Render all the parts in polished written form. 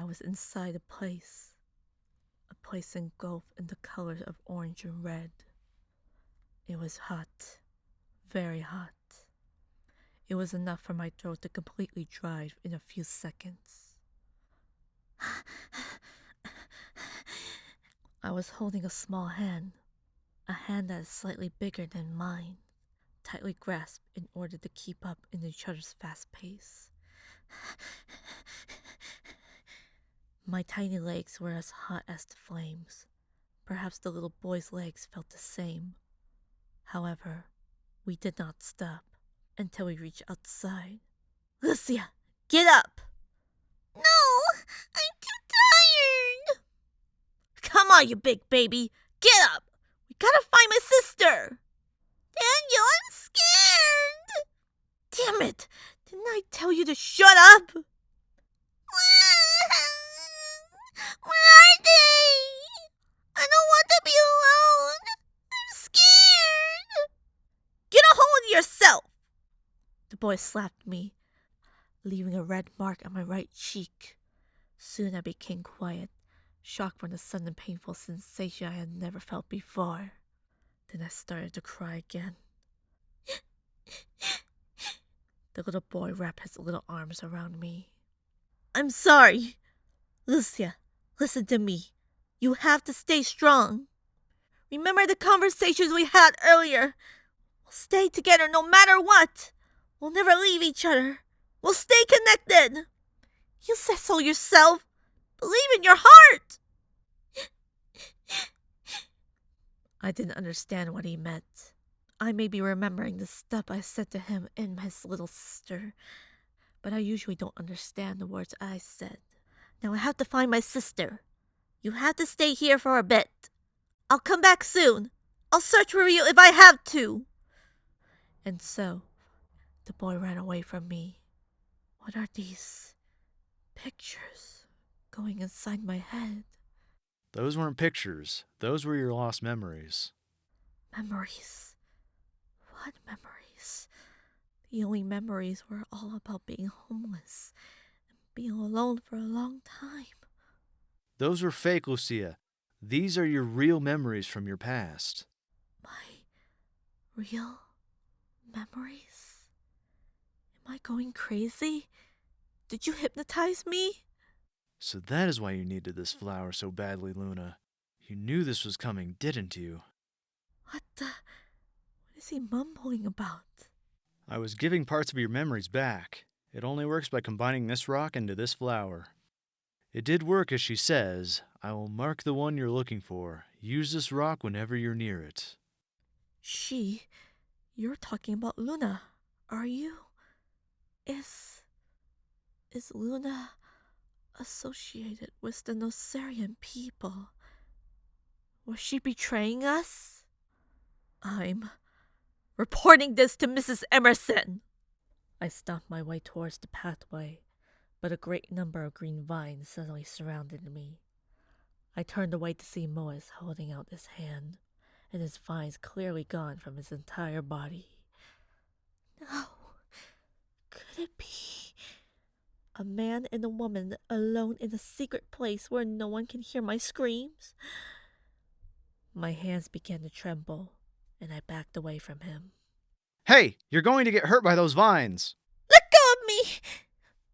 was inside a place engulfed in the colors of orange and red. It was hot, very hot. It was enough for my throat to completely dry in a few seconds. I was holding a small hand, a hand that is slightly bigger than mine, tightly grasped in order to keep up in each other's fast pace. My tiny legs were as hot as the flames. Perhaps the little boy's legs felt the same. However, we did not stop until we reached outside. Lucia, get up! No, I'm too tired. Come on, you big baby, get up! We gotta find my sister! Daniel, I'm scared. Damn it! Didn't I tell you to shut up? Where are they? I don't want to be alone. I'm scared. Get a hold of yourself! The boy slapped me, leaving a red mark on my right cheek. Soon I became quiet, shocked from the sudden painful sensation I had never felt before. Then I started to cry again. The little boy wrapped his little arms around me. I'm sorry. Lucia, listen to me. You have to stay strong. Remember the conversations we had earlier. We'll stay together no matter what. We'll never leave each other. We'll stay connected. You said so yourself. Believe in your heart. I didn't understand what he meant. I may be remembering the stuff I said to him and his little sister, but I usually don't understand the words I said. Now I have to find my sister. You have to stay here for a bit. I'll come back soon. I'll search for you if I have to. And so, the boy ran away from me. What are these pictures going inside my head? Those weren't pictures. Those were your lost memories. Memories. What memories? The only memories were all about being homeless and being alone for a long time. Those were fake, Lucia. These are your real memories from your past. My real memories? Am I going crazy? Did you hypnotize me? So that is why you needed this flower so badly, Luna. You knew this was coming, didn't you? What is he mumbling about? I was giving parts of your memories back. It only works by combining this rock into this flower. It did work, as she says. I will mark the one you're looking for. Use this rock whenever you're near it. You're talking about Luna, are you? Is Luna associated with the Nosarian people? Was she betraying us? I'm reporting this to Mrs. Emerson. I stomped my way towards the pathway, but a great number of green vines suddenly surrounded me. I turned away to see Mois holding out his hand, and his vines clearly gone from his entire body. No, could it be? A man and a woman alone in a secret place where no one can hear my screams? My hands began to tremble, and I backed away from him. Hey, you're going to get hurt by those vines! Let go of me!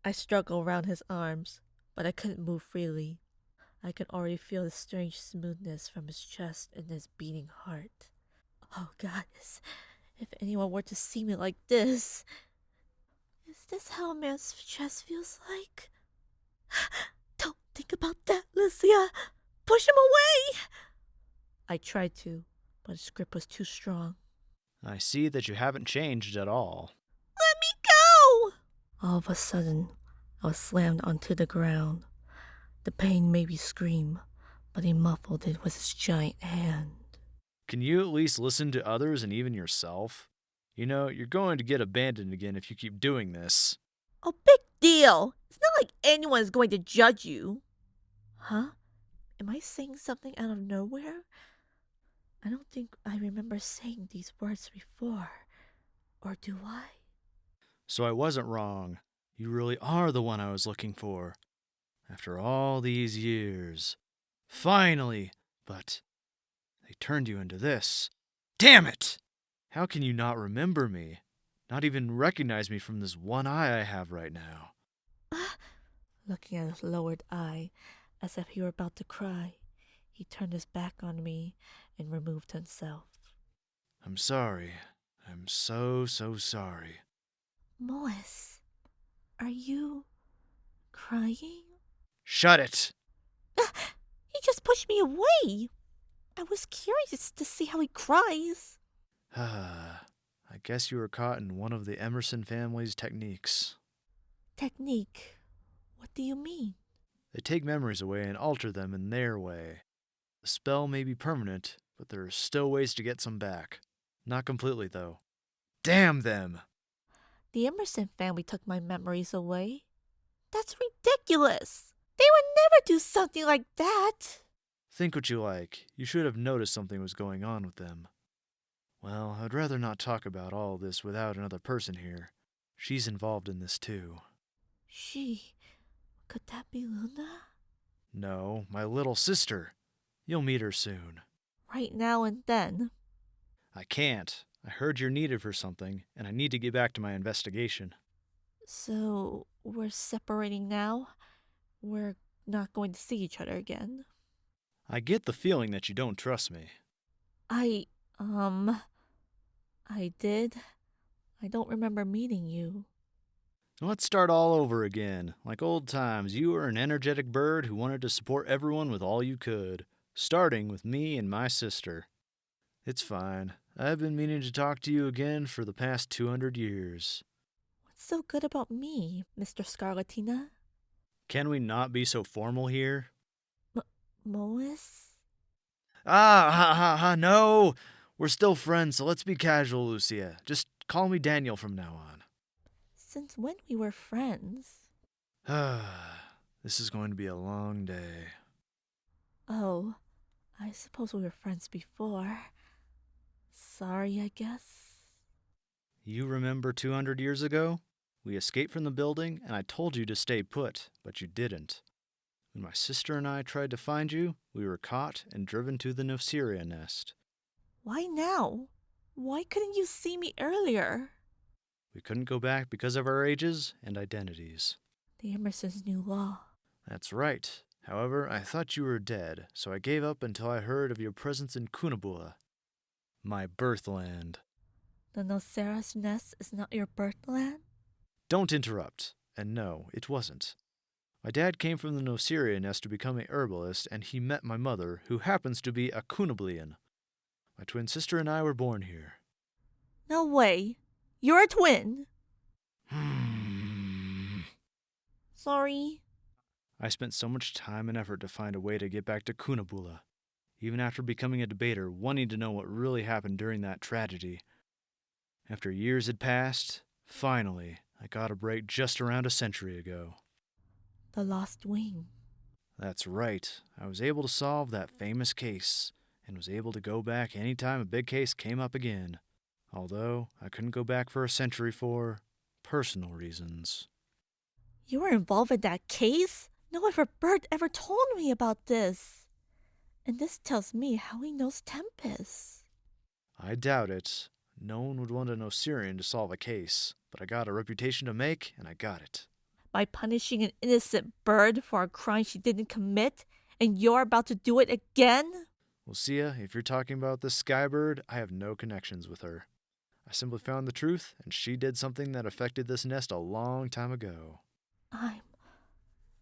I struggled around his arms, but I couldn't move freely. I could already feel the strange smoothness from his chest and his beating heart. Oh, goddess, if anyone were to see me like this. Is this how a man's chest feels like? Don't think about that, Lucia. Push him away! I tried to, but his grip was too strong. I see that you haven't changed at all. Let me go! All of a sudden, I was slammed onto the ground. The pain made me scream, but he muffled it with his giant hand. Can you at least listen to others and even yourself? You know, you're going to get abandoned again if you keep doing this. Oh, big deal! It's not like anyone's going to judge you. Huh? Am I saying something out of nowhere? I don't think I remember saying these words before. Or do I? So I wasn't wrong. You really are the one I was looking for. After all these years. Finally! But they turned you into this. Damn it! How can you not remember me? Not even recognize me from this one eye I have right now. Looking at his lowered eye, as if he were about to cry, he turned his back on me and removed himself. I'm sorry. I'm so sorry. Mois, are you crying? Shut it! He just pushed me away. I was curious to see how he cries. I guess you were caught in one of the Emerson family's techniques. Technique? What do you mean? They take memories away and alter them in their way. The spell may be permanent, but there are still ways to get some back. Not completely, though. Damn them! The Emerson family took my memories away. That's ridiculous. They would never do something like that. Think what you like. You should have noticed something was going on with them. Well, I'd rather not talk about all this without another person here. She's involved in this too. She. Could that be Luna? No, my little sister. You'll meet her soon. Right now and then. I can't. I heard you're needed for something, and I need to get back to my investigation. So, we're separating now? We're not going to see each other again? I get the feeling that you don't trust me. I did. I don't remember meeting you. Let's start all over again. Like old times, you were an energetic bird who wanted to support everyone with all you could, starting with me and my sister. It's fine. I've been meaning to talk to you again for the past 200 years. What's so good about me, Mr. Scarlatina? Can we not be so formal here? Mois? No! We're still friends, so let's be casual, Lucia. Just call me Daniel from now on. Since when we were friends? This is going to be a long day. Oh, I suppose we were friends before. Sorry, I guess. You remember 200 years ago? We escaped from the building, and I told you to stay put, but you didn't. When my sister and I tried to find you, we were caught and driven to the Noceria nest. Why now? Why couldn't you see me earlier? We couldn't go back because of our ages and identities. The Emerson's new law. That's right. However, I thought you were dead, so I gave up until I heard of your presence in Kunabula, my birthland. The Nocera's nest is not your birthland? Don't interrupt. And no, it wasn't. My dad came from the Noceria nest to become a herbalist, and he met my mother, who happens to be a Kunablian. My twin sister and I were born here. No way. You're a twin. Sorry. I spent so much time and effort to find a way to get back to Kunabula, even after becoming a debater, wanting to know what really happened during that tragedy. After years had passed, finally, I got a break just around a century ago. The lost wing. That's right. I was able to solve that famous case, and was able to go back any time a big case came up again. Although, I couldn't go back for a century for personal reasons. You were involved in that case? No other bird ever told me about this. And this tells me how he knows Tempest. I doubt it. No one would want a Nocerian to solve a case, but I got a reputation to make, and I got it. By punishing an innocent bird for a crime she didn't commit, and you're about to do it again? Lucia, if you're talking about this skybird, I have no connections with her. I simply found the truth, and she did something that affected this nest a long time ago. I'm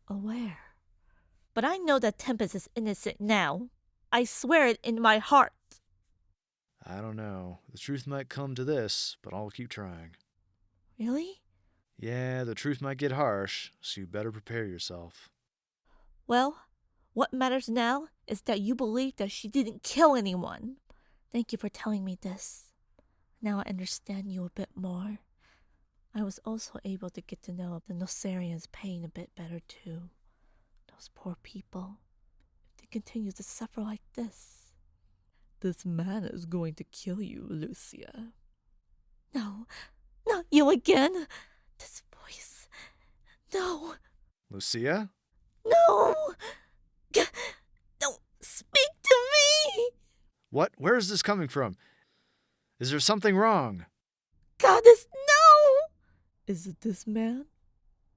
aware. But I know that Tempest is innocent now. I swear it in my heart. I don't know. The truth might come to this, but I'll keep trying. Really? Yeah, the truth might get harsh, so you better prepare yourself. Well, what matters now is that you believe that she didn't kill anyone. Thank you for telling me this. Now I understand you a bit more. I was also able to get to know the Nocerians' pain a bit better too. Those poor people. If they continue to suffer like this. This man is going to kill you, Lucia. No, not you again. This voice. No. Lucia? No! Don't speak to me! What? Where is this coming from? Is there something wrong? Goddess, no! Is it this man?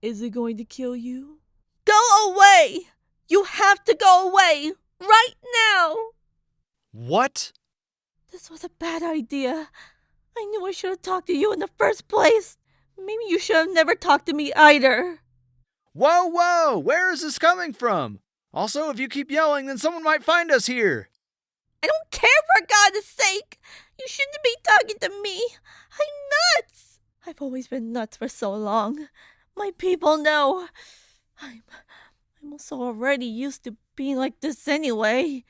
Is he going to kill you? Go away! You have to go away! Right now! What? This was a bad idea. I knew I should have talked to you in the first place. Maybe you should have never talked to me either. Whoa, whoa! Where is this coming from? Also, if you keep yelling, then someone might find us here. I don't care, for God's sake! You shouldn't be talking to me! I'm nuts! I've always been nuts for so long. My people know. I'm also already used to being like this anyway.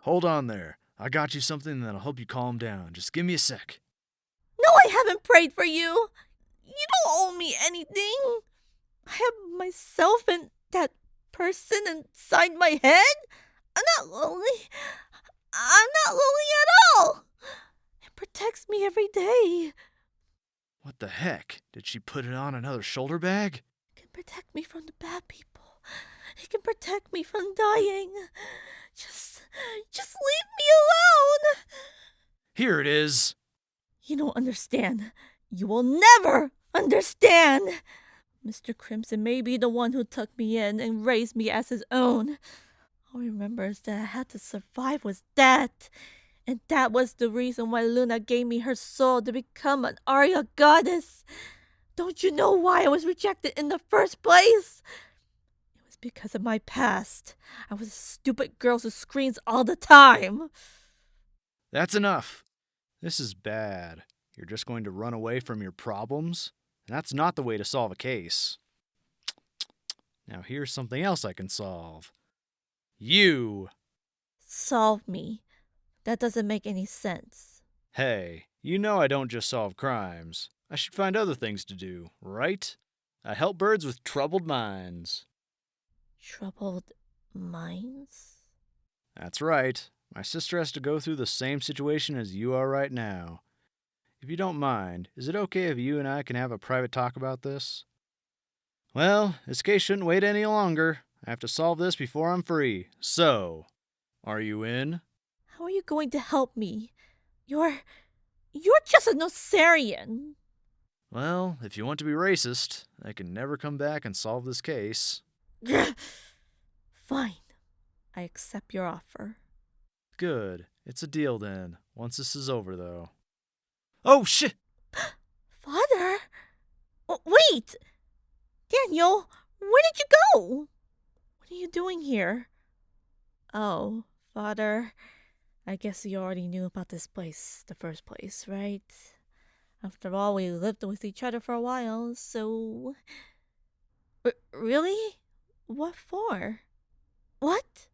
Hold on there. I got you something that'll help you calm down. Just give me a sec. No, I haven't prayed for you! You don't owe me anything! I have myself and that person inside my head. I'm not lonely. I'm not lonely at all! It protects me every day. What the heck? Did she put it on another shoulder bag? It can protect me from the bad people. It can protect me from dying. Just leave me alone! Here it is. You don't understand. You will never understand. Mr. Crimson may be the one who took me in and raised me as his own. All I remember is that I had to survive was that. And that was the reason why Luna gave me her soul to become an Arya goddess. Don't you know why I was rejected in the first place? It was because of my past. I was a stupid girl who screams all the time. That's enough. This is bad. You're just going to run away from your problems? And that's not the way to solve a case. Now here's something else I can solve. You! Solve me. That doesn't make any sense. Hey, you know I don't just solve crimes. I should find other things to do, right? I help birds with troubled minds. Troubled minds? That's right. My sister has to go through the same situation as you are right now. If you don't mind, is it okay if you and I can have a private talk about this? Well, this case shouldn't wait any longer. I have to solve this before I'm free. So, are you in? How are you going to help me? You're just a Nosarian. Well, if you want to be racist, I can never come back and solve this case. Fine. I accept your offer. Good. It's a deal then. Once this is over, though. Oh, shit! Father? Wait! Daniel, where did you go? What are you doing here? Oh, Father, I guess you already knew about this place, the first place, right? After all, we lived with each other for a while, so... Really? What for? What?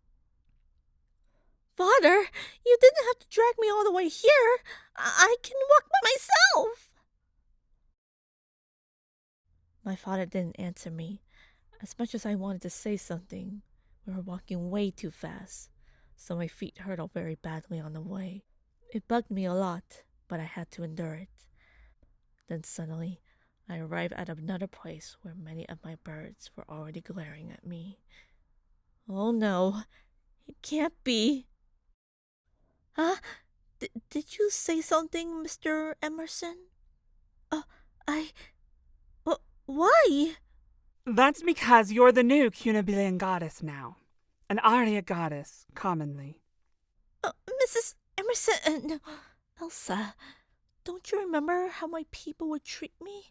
Father, you didn't have to drag me all the way here. I can walk by myself. My father didn't answer me. As much as I wanted to say something, we were walking way too fast, so my feet hurt very badly on the way. It bugged me a lot, but I had to endure it. Then suddenly, I arrived at another place where many of my birds were already glaring at me. Oh no, it can't be. Huh? Did you say something, Mr. Emerson? I... Why? That's because you're the new Cunobilian goddess now. An Arya goddess, commonly. Mrs. Emerson... no, Elsa, don't you remember how my people would treat me?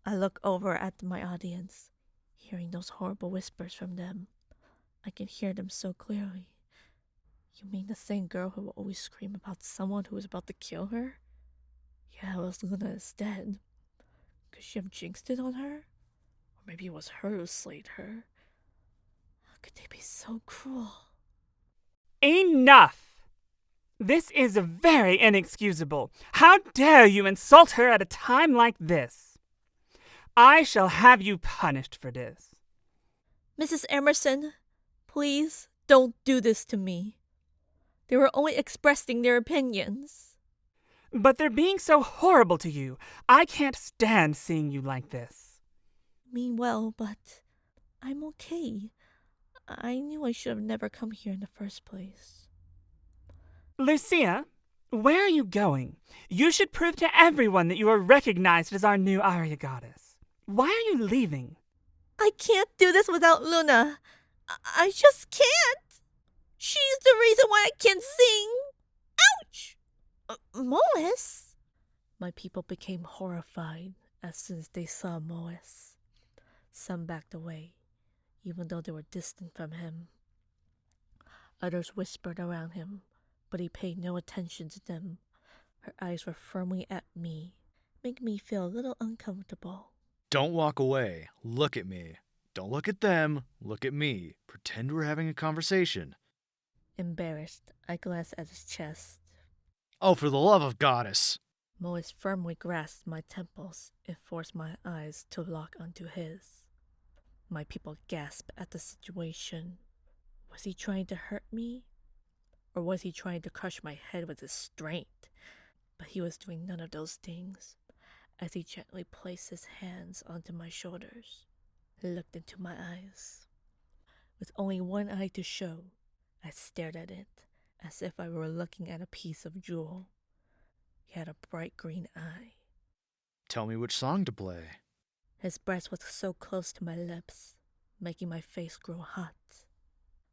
I look over at my audience, hearing those horrible whispers from them. I can hear them so clearly. You mean the same girl who will always scream about someone who is about to kill her? Yeah, it was Luna instead. Could she have jinxed it on her? Or maybe it was her who slayed her. How could they be so cruel? Enough! This is very inexcusable. How dare you insult her at a time like this? I shall have you punished for this. Mrs. Emerson, please don't do this to me. They were only expressing their opinions. But they're being so horrible to you. I can't stand seeing you like this. Mean well, but I'm okay. I knew I should have never come here in the first place. Lucia, where are you going? You should prove to everyone that you are recognized as our new Arya goddess. Why are you leaving? I can't do this without Luna. I just can't. She's the reason why I can't sing. Ouch! Mois? My people became horrified as soon as they saw Mois. Some backed away, even though they were distant from him. Others whispered around him, but he paid no attention to them. Her eyes were firmly at me, making me feel a little uncomfortable. Don't walk away. Look at me. Don't look at them. Look at me. Pretend we're having a conversation. Embarrassed, I glanced at his chest. Oh, for the love of goddess! Mois firmly grasped my temples and forced my eyes to lock onto his. My people gasped at the situation. Was he trying to hurt me? Or was he trying to crush my head with his strength? But he was doing none of those things. As he gently placed his hands onto my shoulders, he looked into my eyes. With only one eye to show, I stared at it as if I were looking at a piece of jewel. He had a bright green eye. Tell me which song to play. His breath was so close to my lips, making my face grow hot.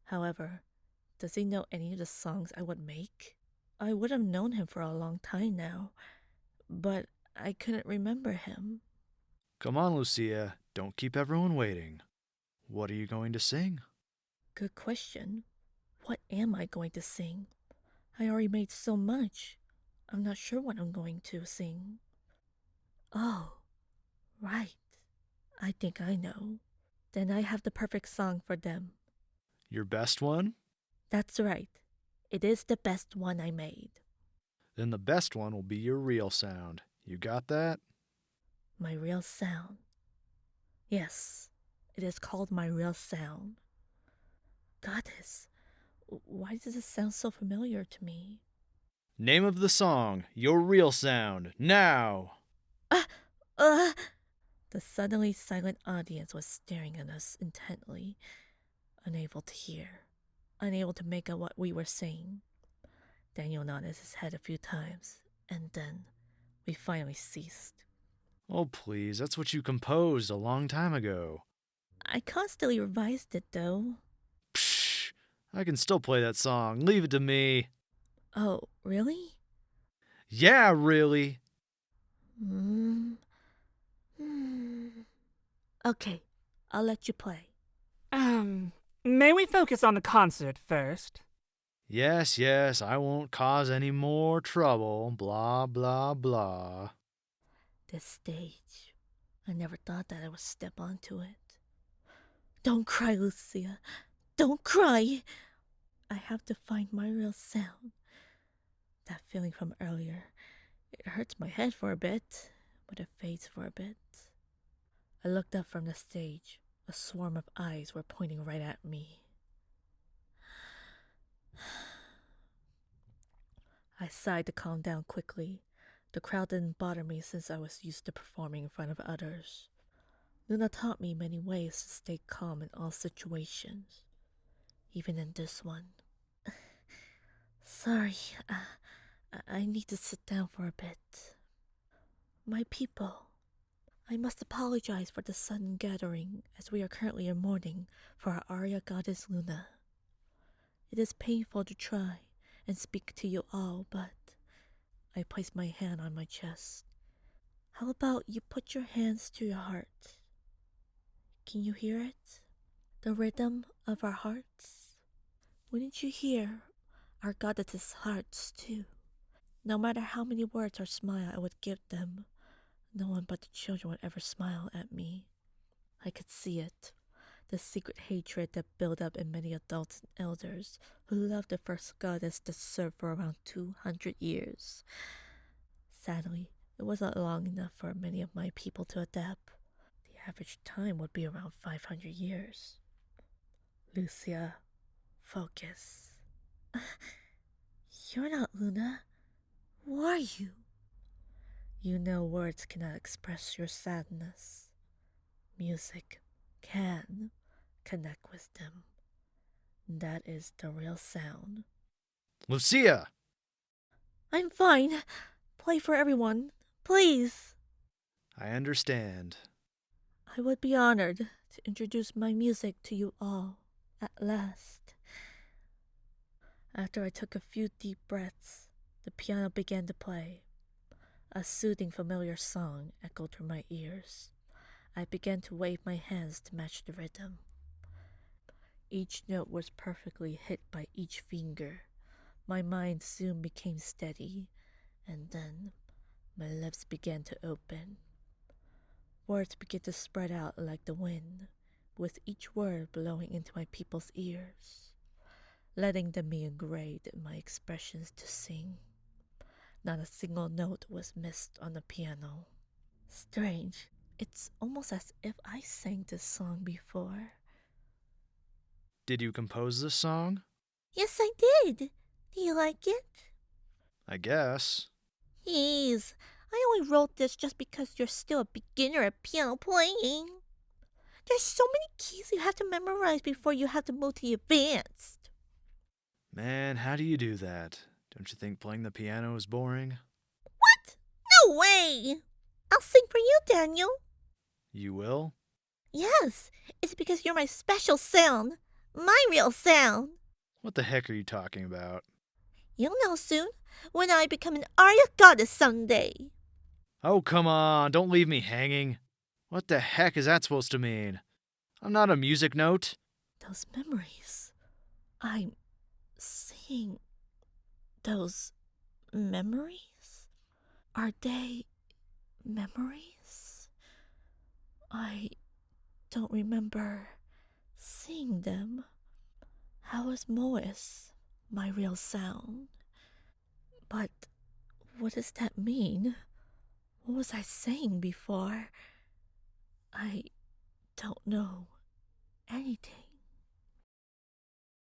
However, does he know any of the songs I would make? I would have known him for a long time now, but I couldn't remember him. Come on, Lucia. Don't keep everyone waiting. What are you going to sing? Good question. What am I going to sing? I already made so much. I'm not sure what I'm going to sing. Oh, right. I think I know. Then I have the perfect song for them. Your best one? That's right. It is the best one I made. Then the best one will be your real sound. You got that? My real sound. Yes, it is called My Real Sound. Goddess, why does it sound so familiar to me? Name of the song, Your Real Sound, now! The suddenly silent audience was staring at us intently, unable to hear, unable to make out what we were saying. Daniel nodded his head a few times, and then we finally ceased. Oh, please, that's what you composed a long time ago. I constantly revised it, though. Psh! I can still play that song. Leave it to me. Oh, really? Yeah, really. Okay, I'll let you play. May we focus on the concert first? Yes, yes, I won't cause any more trouble. Blah, blah, blah. This stage, I never thought that I would step onto it. Don't cry, Lucia. Don't cry. I have to find my real sound. That feeling from earlier, it hurts my head for a bit, but it fades for a bit. I looked up from the stage. A swarm of eyes were pointing right at me. I sighed to calm down quickly. The crowd didn't bother me since I was used to performing in front of others. Luna taught me many ways to stay calm in all situations, even in this one. Sorry, I need to sit down for a bit. My people, I must apologize for the sudden gathering as we are currently in mourning for our Arya goddess Luna. It is painful to try and speak to you all, but I placed my hand on my chest. How about you put your hands to your heart? Can you hear it? The rhythm of our hearts? Wouldn't you hear our goddess's hearts too? No matter how many words or smile I would give them, no one but the children would ever smile at me. I could see it, the secret hatred that built up in many adults and elders who loved the first goddess that served for around 200 years. Sadly, it wasn't long enough for many of my people to adapt. The average time would be around 500 years. Lucia, focus. You're not Luna. Who are you? You know words cannot express your sadness. Music can connect with them. That is the real sound. Lucia! I'm fine. Play for everyone, please. I understand. I would be honored to introduce my music to you all, at last. After I took a few deep breaths, the piano began to play. A soothing, familiar song echoed through my ears. I began to wave my hands to match the rhythm. Each note was perfectly hit by each finger. My mind soon became steady, and then my lips began to open. Words began to spread out like the wind, with each word blowing into my people's ears, letting them be engraved in my expressions to sing. Not a single note was missed on the piano. Strange, it's almost as if I sang this song before. Did you compose this song? Yes, I did. Do you like it? I guess. Jeez, I only wrote this just because you're still a beginner at piano playing. There's so many keys you have to memorize before you have to move to the advanced. Man, how do you do that? Don't you think playing the piano is boring? What? No way! I'll sing for you, Daniel. You will? Yes, it's because you're my special sound. My real sound. What the heck are you talking about? You'll know soon when I become an aria goddess someday. Oh, come on, don't leave me hanging. What the heck is that supposed to mean? I'm not a music note. Those memories. I'm seeing those memories? Are they memories? I don't remember seeing them. How is Mois my real sound? But what does that mean? What was I saying before? I don't know anything.